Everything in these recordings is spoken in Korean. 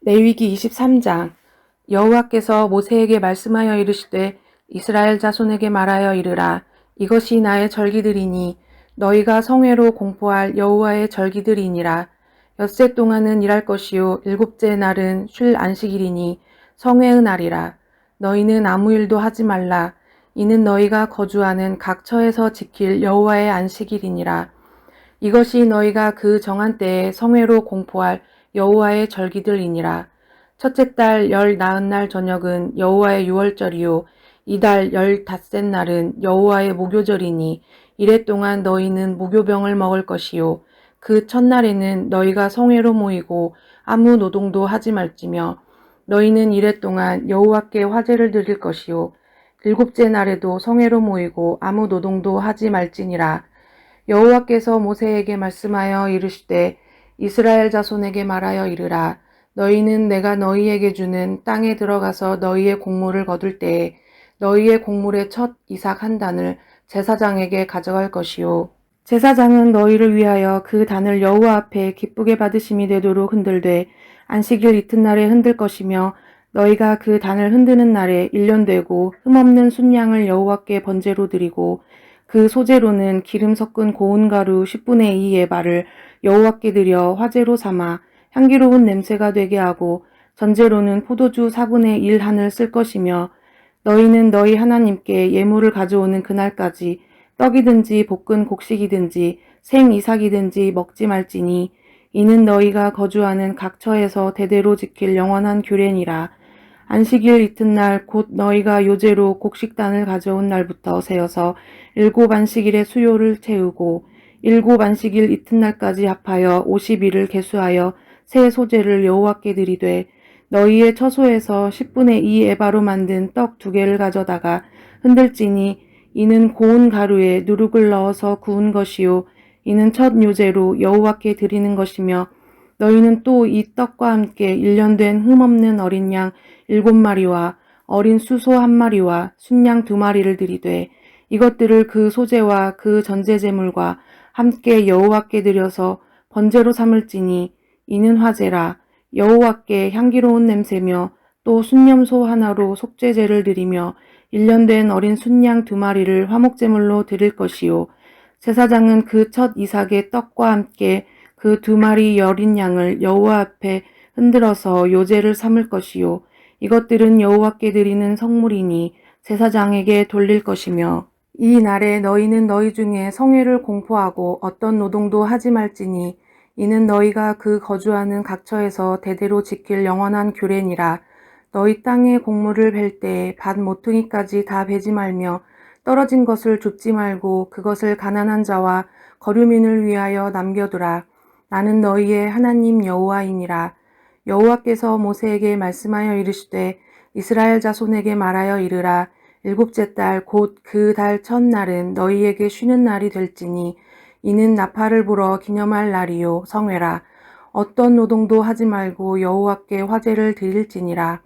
레위기 23장. 여호와께서 모세에게 말씀하여 이르시되 이스라엘 자손에게 말하여 이르라. 이것이 나의 절기들이니 너희가 성회로 공포할 여호와의 절기들이니라. 엿새 동안은 일할 것이요 일곱째 날은 쉴 안식일이니 성회의 날이라. 너희는 아무 일도 하지 말라. 이는 너희가 거주하는 각 처에서 지킬 여호와의 안식일이니라. 이것이 너희가 그 정한 때에 성회로 공포할 여호와의 절기들이니라. 첫째 달 열 나흔 날 저녁은 여호와의 유월절이요 이달 열 닷새 날은 여호와의 무교절이니 이래 동안 너희는 무교병을 먹을 것이요 그 첫날에는 너희가 성회로 모이고 아무 노동도 하지 말지며 너희는 이래 동안 여호와께 화제를 드릴 것이요 일곱째 날에도 성회로 모이고 아무 노동도 하지 말지니라. 여호와께서 모세에게 말씀하여 이르시되 이스라엘 자손에게 말하여 이르라. 너희는 내가 너희에게 주는 땅에 들어가서 너희의 곡물을 거둘 때에 너희의 곡물의 첫 이삭 한 단을 제사장에게 가져갈 것이요 제사장은 너희를 위하여 그 단을 여호와 앞에 기쁘게 받으심이 되도록 흔들되 안식일 이튿날에 흔들 것이며 너희가 그 단을 흔드는 날에 1년 되고 흠없는 순양을 여호와께 번제로 드리고 그 소재로는 기름 섞은 고운 가루 10분의 2 에바를 여호와께 드려 화제로 삼아 향기로운 냄새가 되게 하고 전제로는 포도주 4분의 1 한을 쓸 것이며 너희는 너희 하나님께 예물을 가져오는 그날까지 떡이든지 볶은 곡식이든지 생 이삭이든지 먹지 말지니 이는 너희가 거주하는 각 처에서 대대로 지킬 영원한 규례니라. 안식일 이튿날 곧 너희가 요제로 곡식단을 가져온 날부터 세어서 7 안식일의 수요를 채우고 7 안식일 이튿날까지 합하여 50일을 계수하여 새 소재를 여호와께 드리되 너희의 처소에서 10분의 2 에바로 만든 떡 2개를 가져다가 흔들지니 이는 고운 가루에 누룩을 넣어서 구운 것이요 이는 첫 요제로 여호와께 드리는 것이며 너희는 또 이 떡과 함께 1년 된 흠없는 어린 양 7마리와 어린 수소 1마리와 순양 2마리를 드리되 이것들을 그 소재와 그 전제제물과 함께 여호와께 드려서 번제로 삼을지니 이는 화제라. 여호와께 향기로운 냄새며 또 순념소 하나로 속죄제를 드리며 1년 된 어린 순양 2마리를 화목제물로 드릴 것이요 제사장은 그 첫 이삭의 떡과 함께 그 2마리 어린 양을 여호와 앞에 흔들어서 요제를 삼을 것이요 이것들은 여호와께 드리는 성물이니 제사장에게 돌릴 것이며 이 날에 너희는 너희 중에 성회를 공포하고 어떤 노동도 하지 말지니 이는 너희가 그 거주하는 각 처에서 대대로 지킬 영원한 규례니라. 너희 땅의 곡물을 벨 때에 밭 모퉁이까지 다 베지 말며 떨어진 것을 줍지 말고 그것을 가난한 자와 거류민을 위하여 남겨두라. 나는 너희의 하나님 여호와이니라. 여호와께서 모세에게 말씀하여 이르시되 이스라엘 자손에게 말하여 이르라. 일곱째 달 곧 그 달 첫날은 너희에게 쉬는 날이 될지니 이는 나팔을 불어 기념할 날이요 성회라. 어떤 노동도 하지 말고 여호와께 화제를 드릴지니라.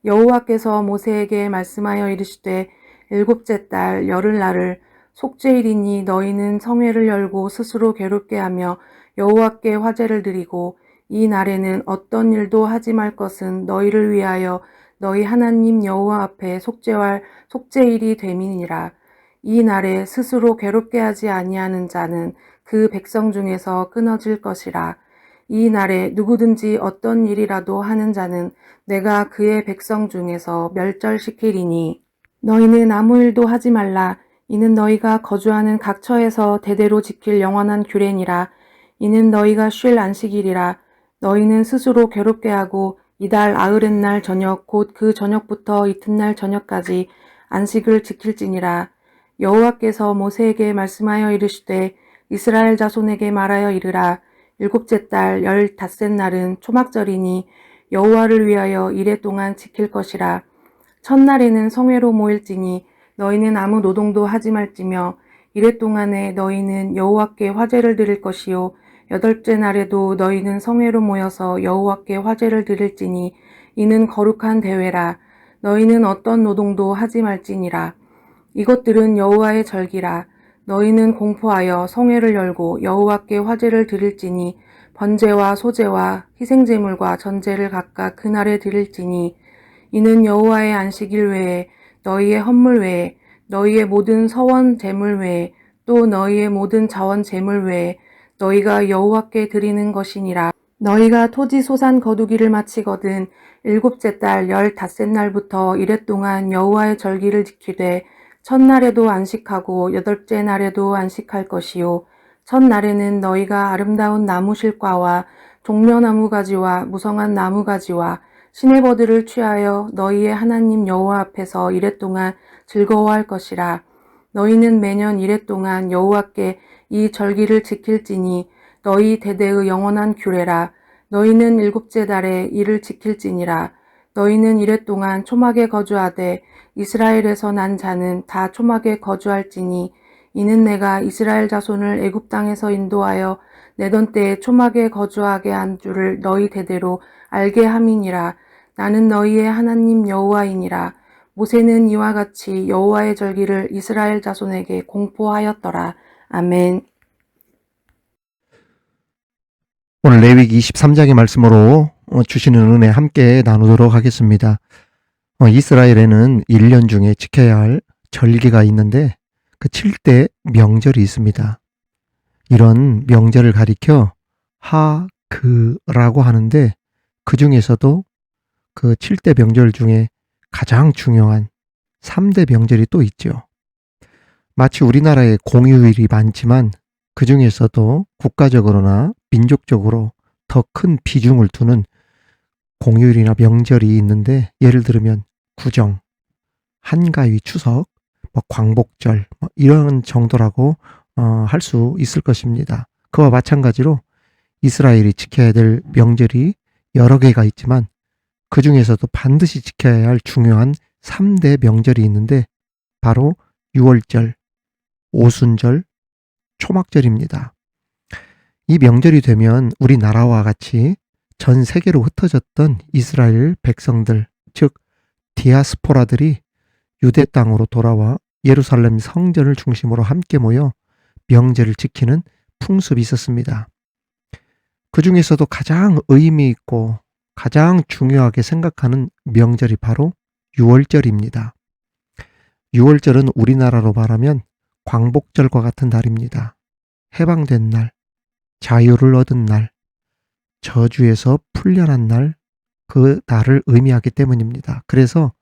여호와께서 모세에게 말씀하여 이르시되 일곱째 달 열흘날을 속죄일이니 너희는 성회를 열고 스스로 괴롭게 하며 여호와께 화제를 드리고 이 날에는 어떤 일도 하지 말 것은 너희를 위하여 너희 하나님 여호와 앞에 속죄할 속죄일이 됨이니라. 이 날에 스스로 괴롭게 하지 아니하는 자는 그 백성 중에서 끊어질 것이라. 이 날에 누구든지 어떤 일이라도 하는 자는 내가 그의 백성 중에서 멸절시키리니 너희는 아무 일도 하지 말라. 이는 너희가 거주하는 각 처에서 대대로 지킬 영원한 규례니라. 이는 너희가 쉴 안식일이라. 너희는 스스로 괴롭게 하고 이달 아흐렛날 저녁 곧 그 저녁부터 이튿날 저녁까지 안식을 지킬지니라. 여호와께서 모세에게 말씀하여 이르시되 이스라엘 자손에게 말하여 이르라. 일곱째 달 열 닷새 날은 초막절이니 여호와를 위하여 이래 동안 지킬 것이라. 첫날에는 성회로 모일지니 너희는 아무 노동도 하지 말지며 이래 동안에 너희는 여호와께 화제를 드릴 것이요 여덟째 날에도 너희는 성회로 모여서 여호와께 화제를 드릴지니 이는 거룩한 대회라. 너희는 어떤 노동도 하지 말지니라. 이것들은 여호와의 절기라. 너희는 공포하여 성회를 열고 여호와께 화제를 드릴지니 번제와 소제와 희생제물과 전제를 각각 그날에 드릴지니 이는 여호와의 안식일 외에 너희의 헌물 외에 너희의 모든 서원 제물 외에 또 너희의 모든 자원 제물 외에 너희가 여호와께 드리는 것이니라. 너희가 토지 소산 거두기를 마치거든 일곱째 달 15날부터 이레 동안 여호와의 절기를 지키되 첫날에도 안식하고 여덟째 날에도 안식할 것이요 첫날에는 너희가 아름다운 나무 실과와 종려나무 가지와 무성한 나무 가지와 시내버들을 취하여 너희의 하나님 여호와 앞에서 이레 동안 즐거워할 것이라. 너희는 매년 이레 동안 여호와께 이 절기를 지킬지니 너희 대대의 영원한 규례라. 너희는 일곱째 달에 이를 지킬지니라. 너희는 이레 동안 초막에 거주하되 이스라엘에서 난 자는 다 초막에 거주할지니 이는 내가 이스라엘 자손을 애굽 땅에서 인도하여 내던 때에 초막에 거주하게 한 줄을 너희 대대로 알게 함이니라. 나는 너희의 하나님 여호와이니라. 모세는 이와 같이 여호와의 절기를 이스라엘 자손에게 공포하였더라. 아멘. 오늘 레위기 23장의 말씀으로 주시는 은혜 함께 나누도록 하겠습니다. 이스라엘에는 1년 중에 지켜야 할 절기가 있는데 그 7대 명절이 있습니다. 이런 명절을 가리켜 하그라고 하는데 그 중에서도 그 7대 명절 중에 가장 중요한 3대 명절이 또 있죠. 마치 우리나라에 공휴일이 많지만 그 중에서도 국가적으로나 민족적으로 더 큰 비중을 두는 공휴일이나 명절이 있는데 예를 들면 구정, 한가위, 추석, 광복절 이런 정도라고 할 수 있을 것입니다. 그와 마찬가지로 이스라엘이 지켜야 될 명절이 여러 개가 있지만 그 중에서도 반드시 지켜야 할 중요한 3대 명절이 있는데 바로 유월절, 오순절, 초막절입니다. 이 명절이 되면 우리나라와 같이 전 세계로 흩어졌던 이스라엘 백성들, 즉 디아스포라들이 유대 땅으로 돌아와 예루살렘 성전을 중심으로 함께 모여 명절을 지키는 풍습이 있었습니다. 그 중에서도 가장 의미 있고 가장 중요하게 생각하는 명절이 바로 유월절입니다. 유월절은 우리나라로 말하면 광복절과 같은 날입니다. 해방된 날, 자유를 얻은 날, 저주에서 풀려난 날, 그 날을 의미하기 때문입니다. 그래서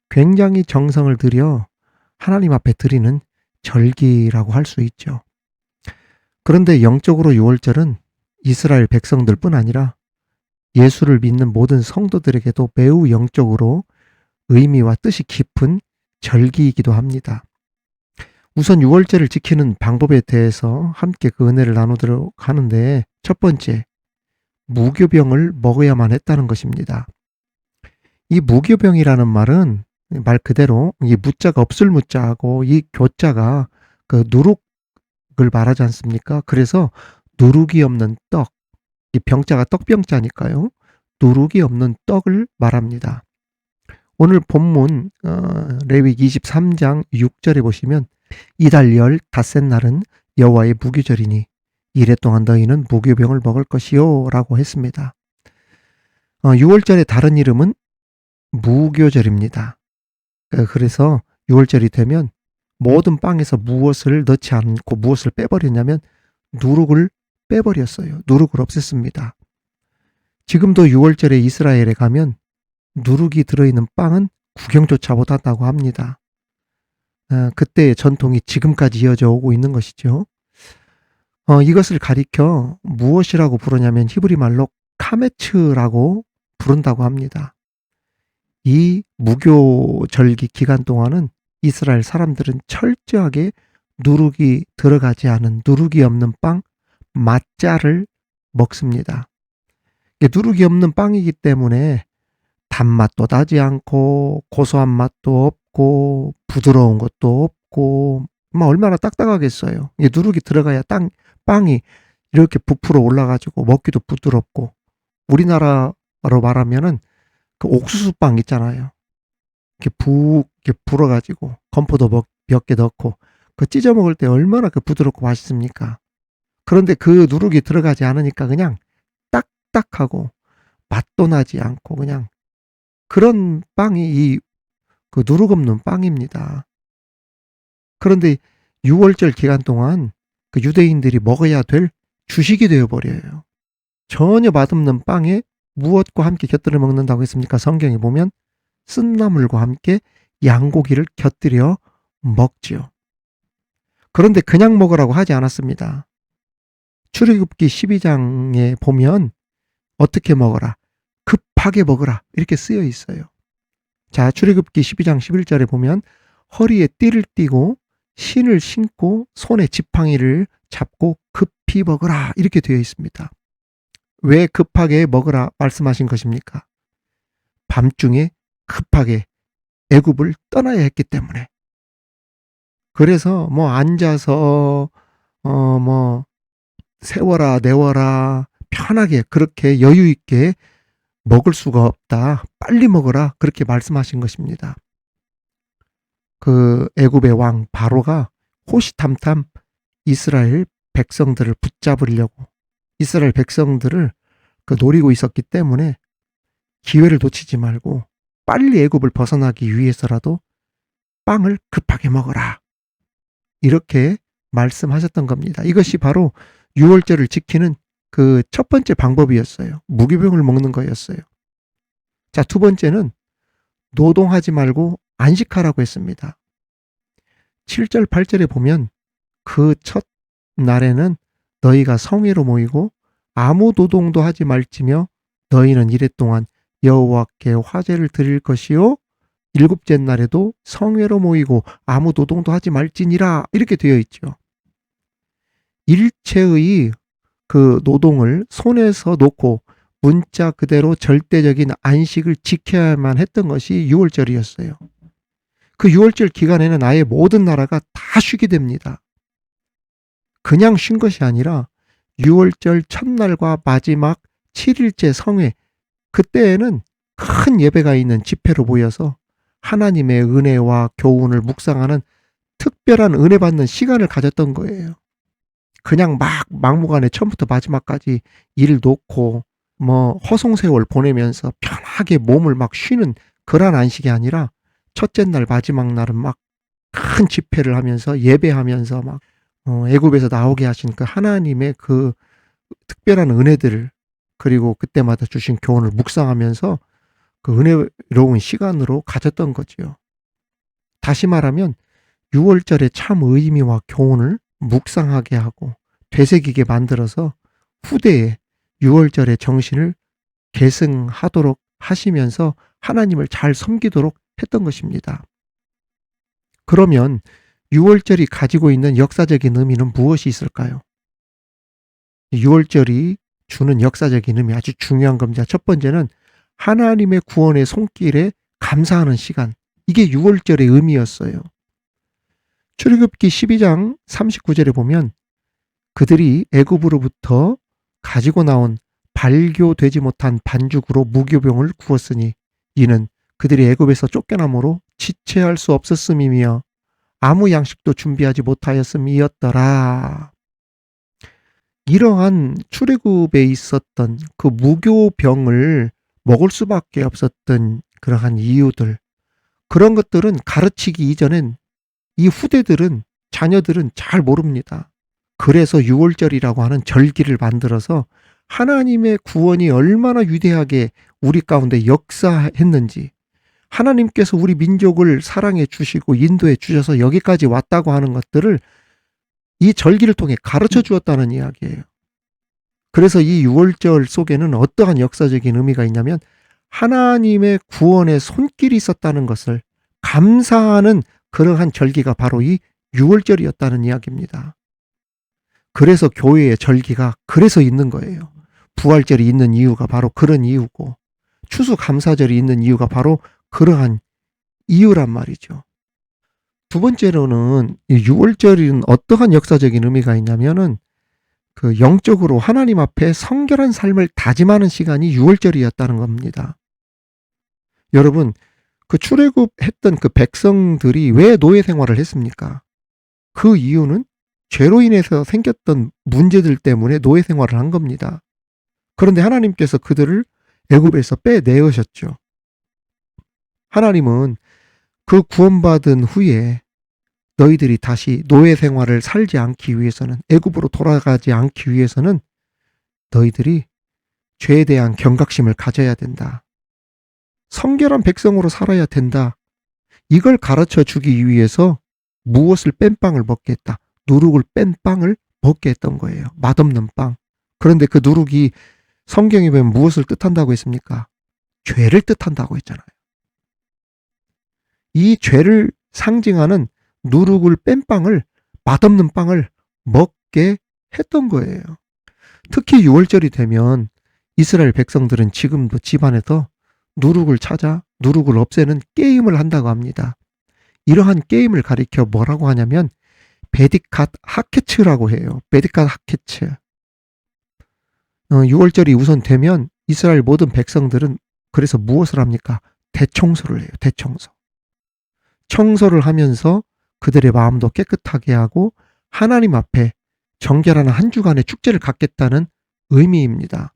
굉장히 정성을 들여 하나님 앞에 드리는 절기라고 할 수 있죠. 그런데 영적으로 유월절은 이스라엘 백성들뿐 아니라 예수를 믿는 모든 성도들에게도 매우 영적으로 의미와 뜻이 깊은 절기이기도 합니다. 우선 유월절을 지키는 방법에 대해서 함께 그 은혜를 나누도록 하는데 첫 번째, 무교병을 먹어야만 했다는 것입니다. 이 무교병이라는 말은 말 그대로 이 무자가 없을 무자하고 이 교자가 그 누룩을 말하지 않습니까? 그래서 누룩이 없는 떡, 이 병자가 떡병자니까요. 누룩이 없는 떡을 말합니다. 오늘 본문 레위기 23장 6절에 보시면 이달 15날은 여호와의 무교절이니 이래 동안 너희는 무교병을 먹을 것이요 라고 했습니다. 6월절의 다른 이름은 무교절입니다. 그래서 6월절이 되면 모든 빵에서 무엇을 넣지 않고 무엇을 빼버렸냐면 누룩을 빼버렸어요. 누룩을 없앴습니다. 지금도 6월절에 이스라엘에 가면 누룩이 들어있는 빵은 구경조차 못한다고 합니다. 그때의 전통이 지금까지 이어져 오고 있는 것이죠. 이것을 가리켜 무엇이라고 부르냐면 히브리 말로 카메츠라고 부른다고 합니다. 이 무교절기 기간 동안은 이스라엘 사람들은 철저하게 누룩이 들어가지 않은 누룩이 없는 빵 마짜를 먹습니다. 누룩이 없는 빵이기 때문에 단맛도 나지 않고 고소한 맛도 없고 부드러운 것도 없고 얼마나 딱딱하겠어요. 이게 누룩이 들어가야 빵이 이렇게 부풀어 올라가지고 먹기도 부드럽고 우리나라로 말하면은 그 옥수수빵 있잖아요. 이렇게 불어가지고 건포도 몇 개 넣고 그 찢어 먹을 때 얼마나 그 부드럽고 맛있습니까? 그런데 그 누룩이 들어가지 않으니까 그냥 딱딱하고 맛도 나지 않고 그냥 그런 빵이 그 누룩 없는 빵입니다. 그런데 6월절 기간 동안 그 유대인들이 먹어야 될 주식이 되어버려요. 전혀 맛없는 빵에 무엇과 함께 곁들여 먹는다고 했습니까? 성경에 보면 쓴나물과 함께 양고기를 곁들여 먹지요. 그런데 그냥 먹으라고 하지 않았습니다. 출애굽기 12장에 보면 어떻게 먹어라? 급하게 먹어라. 이렇게 쓰여 있어요. 자, 출애굽기 12장 11절에 보면 허리에 띠를 띠고 신을 신고 손에 지팡이를 잡고 급히 먹어라. 이렇게 되어 있습니다. 왜 급하게 먹으라 말씀하신 것입니까? 밤중에 급하게 애굽을 떠나야 했기 때문에. 그래서 뭐 앉아서 뭐 세워라 내워라 편하게 그렇게 여유 있게 먹을 수가 없다. 빨리 먹어라. 그렇게 말씀하신 것입니다. 그 애굽의 왕 바로가 호시탐탐 이스라엘 백성들을 붙잡으려고 이스라엘 백성들을 그 노리고 있었기 때문에 기회를 놓치지 말고 빨리 애굽을 벗어나기 위해서라도 빵을 급하게 먹어라. 이렇게 말씀하셨던 겁니다. 이것이 바로 6월절을 지키는 그 첫 번째 방법이었어요. 무교병을 먹는 거였어요. 자, 두 번째는 노동하지 말고 안식하라고 했습니다. 7절, 8절에 보면 그 첫 날에는 너희가 성회로 모이고 아무 노동도 하지 말지며 너희는 이래 동안 여호와께 화제를 드릴 것이요 일곱째 날에도 성회로 모이고 아무 노동도 하지 말지니라 이렇게 되어 있죠. 일체의 그 노동을 손에서 놓고 문자 그대로 절대적인 안식을 지켜야만 했던 것이 6월절이었어요. 그 6월절 기간에는 아예 모든 나라가 다 쉬게 됩니다. 그냥 쉰 것이 아니라 6월절 첫날과 마지막 7일째 성회 그때에는 큰 예배가 있는 집회로 모여서 하나님의 은혜와 교훈을 묵상하는 특별한 은혜 받는 시간을 가졌던 거예요. 그냥 막 막무가내 처음부터 마지막까지 일 놓고 뭐 허송세월 보내면서 편하게 몸을 막 쉬는 그런 안식이 아니라 첫째 날 마지막 날은 막 큰 집회를 하면서 예배하면서 막 애굽에서 나오게 하신 그 하나님의 그 특별한 은혜들을 그리고 그때마다 주신 교훈을 묵상하면서 그 은혜로운 시간으로 가졌던 거지요. 다시 말하면 6월절의 참 의미와 교훈을 묵상하게 하고 되새기게 만들어서 후대에 6월절의 정신을 계승하도록 하시면서 하나님을 잘 섬기도록 했던 것입니다. 그러면 6월절이 가지고 있는 역사적인 의미는 무엇이 있을까요? 6월절이 주는 역사적인 의미 아주 중요한 겁니다. 첫 번째는 하나님의 구원의 손길에 감사하는 시간. 이게 6월절의 의미였어요. 출애굽기 12장 39절에 보면 그들이 애굽으로부터 가지고 나온 발교되지 못한 반죽으로 무교병을 구웠으니 이는 그들이 애굽에서 쫓겨남으로 지체할 수 없었음이며 아무 양식도 준비하지 못하였음이었더라. 이러한 출애굽에 있었던 그 무교병을 먹을 수밖에 없었던 그러한 이유들 그런 것들은 가르치기 이전엔 이 후대들은 자녀들은 잘 모릅니다. 그래서 6월절이라고 하는 절기를 만들어서 하나님의 구원이 얼마나 위대하게 우리 가운데 역사했는지 하나님께서 우리 민족을 사랑해 주시고 인도해 주셔서 여기까지 왔다고 하는 것들을 이 절기를 통해 가르쳐 주었다는 이야기예요. 그래서 이 6월절 속에는 어떠한 역사적인 의미가 있냐면 하나님의 구원의 손길이 있었다는 것을 감사하는 그러한 절기가 바로 이 6월절이었다는 이야기입니다. 그래서 교회의 절기가 그래서 있는 거예요. 부활절이 있는 이유가 바로 그런 이유고 추수감사절이 있는 이유가 바로 그러한 이유란 말이죠. 두 번째로는 이 6월절은 어떠한 역사적인 의미가 있냐면은 그 영적으로 하나님 앞에 성결한 삶을 다짐하는 시간이 6월절이었다는 겁니다. 여러분, 그 출애굽했던 그 백성들이 왜 노예 생활을 했습니까? 그 이유는 죄로 인해서 생겼던 문제들 때문에 노예 생활을 한 겁니다. 그런데 하나님께서 그들을 애굽에서 빼내으셨죠. 하나님은 그 구원받은 후에 너희들이 다시 노예 생활을 살지 않기 위해서는, 애굽으로 돌아가지 않기 위해서는 너희들이 죄에 대한 경각심을 가져야 된다. 성결한 백성으로 살아야 된다. 이걸 가르쳐 주기 위해서 무엇을 뺀 빵을 먹게 했다. 누룩을 뺀 빵을 먹게 했던 거예요. 맛없는 빵. 그런데 그 누룩이 성경에 보면 무엇을 뜻한다고 했습니까? 죄를 뜻한다고 했잖아요. 이 죄를 상징하는 누룩을 뺀 빵을, 맛없는 빵을 먹게 했던 거예요. 특히 6월절이 되면 이스라엘 백성들은 지금도 집안에서 누룩을 찾아 누룩을 없애는 게임을 한다고 합니다. 이러한 게임을 가리켜 뭐라고 하냐면 베디캇 하케츠라고 해요. 베디캇 하케츠. 6월절이 우선 되면 이스라엘 모든 백성들은 그래서 무엇을 합니까? 대청소를 해요. 대청소. 청소를 하면서 그들의 마음도 깨끗하게 하고 하나님 앞에 정결한 한 주간의 축제를 갖겠다는 의미입니다.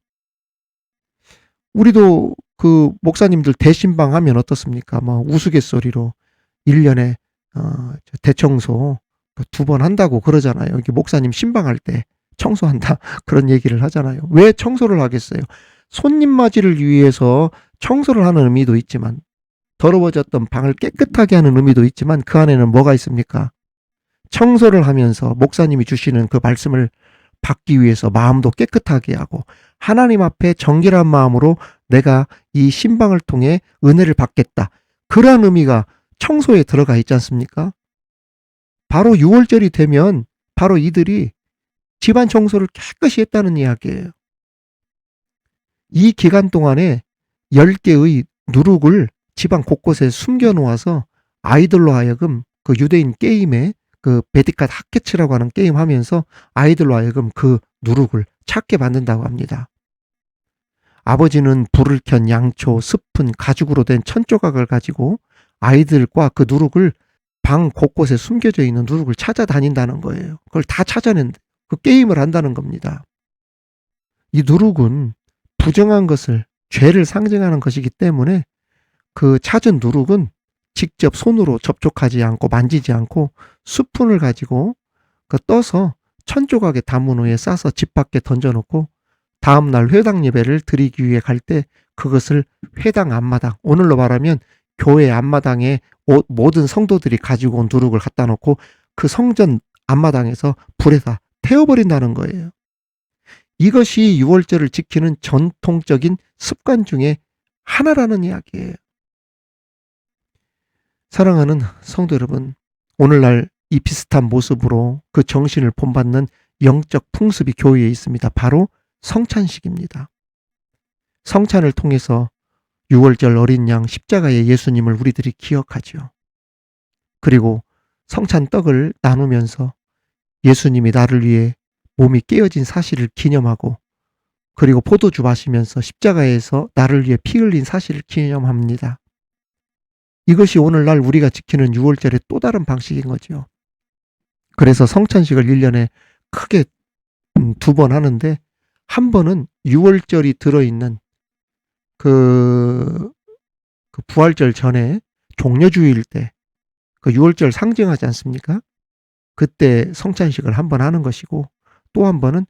우리도 그 목사님들 대신방 하면 어떻습니까? 뭐 우스갯소리로 1년에 대청소 2번 한다고 그러잖아요. 이게 목사님 신방할 때 청소한다 그런 얘기를 하잖아요. 왜 청소를 하겠어요? 손님 맞이를 위해서 청소를 하는 의미도 있지만, 더러워졌던 방을 깨끗하게 하는 의미도 있지만, 그 안에는 뭐가 있습니까? 청소를 하면서 목사님이 주시는 그 말씀을 받기 위해서 마음도 깨끗하게 하고 하나님 앞에 정결한 마음으로 내가 이 신방을 통해 은혜를 받겠다. 그런 의미가 청소에 들어가 있지 않습니까? 바로 6월절이 되면 바로 이들이 집안 청소를 깨끗이 했다는 이야기예요. 이 기간 동안에 10개의 누룩을 집안 곳곳에 숨겨놓아서 아이들로 하여금 그 유대인 게임에 그 베디캇 하케츠라고 하는 게임 하면서 아이들로 하여금 그 누룩을 찾게 만든다고 합니다. 아버지는 불을 켠 양초, 스푼, 가죽으로 된 천조각을 가지고 아이들과 그 누룩을 방 곳곳에 숨겨져 있는 누룩을 찾아다닌다는 거예요. 그걸 다 찾아낸 그 게임을 한다는 겁니다. 이 누룩은 부정한 것을, 죄를 상징하는 것이기 때문에 그 찾은 누룩은 직접 손으로 접촉하지 않고 만지지 않고 스푼을 가지고 그 떠서 천조각에 담은 후에 싸서 집 밖에 던져놓고 다음날 회당 예배를 드리기 위해 갈 때 그것을 회당 앞마당, 오늘로 말하면 교회 앞마당에 모든 성도들이 가지고 온 누룩을 갖다 놓고 그 성전 앞마당에서 불에다 태워버린다는 거예요. 이것이 6월절을 지키는 전통적인 습관 중에 하나라는 이야기예요. 사랑하는 성도 여러분, 오늘날 이 비슷한 모습으로 그 정신을 본받는 영적 풍습이 교회에 있습니다. 바로 성찬식입니다. 성찬을 통해서 6월절 어린 양 십자가의 예수님을 우리들이 기억하죠. 그리고 성찬 떡을 나누면서 예수님이 나를 위해 몸이 깨어진 사실을 기념하고, 그리고 포도주 마시면서 십자가에서 나를 위해 피 흘린 사실을 기념합니다. 이것이 오늘날 우리가 지키는 6월절의 또 다른 방식인 거죠. 그래서 성찬식을 1년에 크게 2번 하는데, 한 번은 6월절이 들어있는 그 부활절 전에 종려주의일 때 그 6월절 상징하지 않습니까? 그때 성찬식을 한 번 하는 것이고, 또 한 번은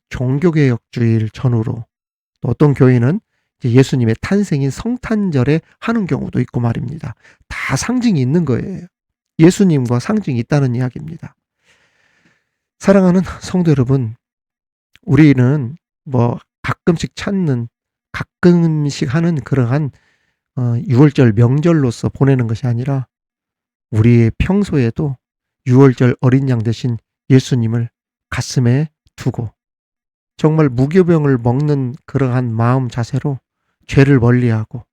종교개혁주일 전후로, 또 어떤 교회는 예수님의 탄생인 성탄절에 하는 경우도 있고 말입니다. 다 상징이 있는 거예요. 예수님과 상징이 있다는 이야기입니다. 사랑하는 성도 여러분, 우리는 뭐 가끔씩 찾는, 가끔씩 하는 그러한 6월절 명절로서 보내는 것이 아니라 우리의 평소에도 6월절 어린 양 대신 예수님을 가슴에 두고 정말 무교병을 먹는 그러한 마음 자세로 죄를 멀리하고,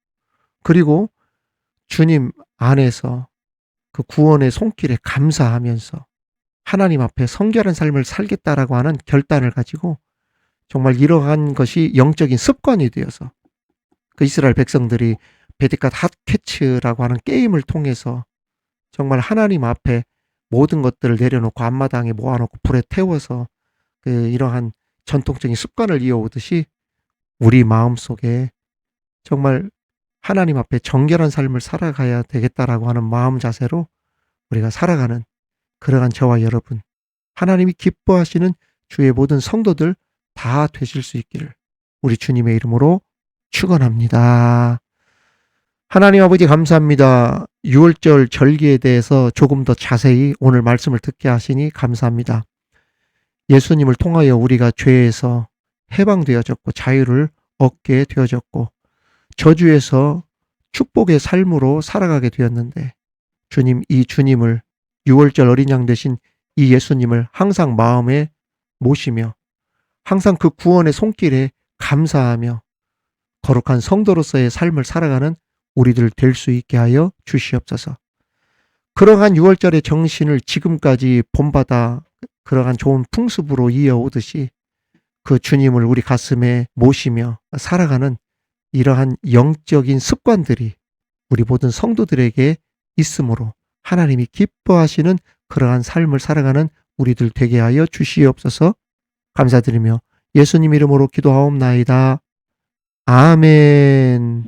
그리고 주님 안에서 그 구원의 손길에 감사하면서 하나님 앞에 성결한 삶을 살겠다라고 하는 결단을 가지고 정말 이러한 것이 영적인 습관이 되어서 그 이스라엘 백성들이 베디캇 핫캐츠라고 하는 게임을 통해서 정말 하나님 앞에 모든 것들을 내려놓고 앞마당에 모아놓고 불에 태워서 이러한 전통적인 습관을 이어오듯이 우리 마음속에 정말 하나님 앞에 정결한 삶을 살아가야 되겠다라고 하는 마음 자세로 우리가 살아가는 그러한 저와 여러분, 하나님이 기뻐하시는 주의 모든 성도들 다 되실 수 있기를 우리 주님의 이름으로 축원합니다. 하나님 아버지 감사합니다. 6월절 절기에 대해서 조금 더 자세히 오늘 말씀을 듣게 하시니 감사합니다. 예수님을 통하여 우리가 죄에서 해방되어졌고 자유를 얻게 되어졌고 저주에서 축복의 삶으로 살아가게 되었는데 주님, 이 주님을 6월절 어린 양 되신 이 예수님을 항상 마음에 모시며 항상 그 구원의 손길에 감사하며 거룩한 성도로서의 삶을 살아가는 우리들 될 수 있게 하여 주시옵소서. 그러한 6월절의 정신을 지금까지 본받아 그러한 좋은 풍습으로 이어오듯이 그 주님을 우리 가슴에 모시며 살아가는 이러한 영적인 습관들이 우리 모든 성도들에게 있으므로 하나님이 기뻐하시는 그러한 삶을 살아가는 우리들 되게 하여 주시옵소서. 감사드리며 예수님 이름으로 기도하옵나이다. 아멘.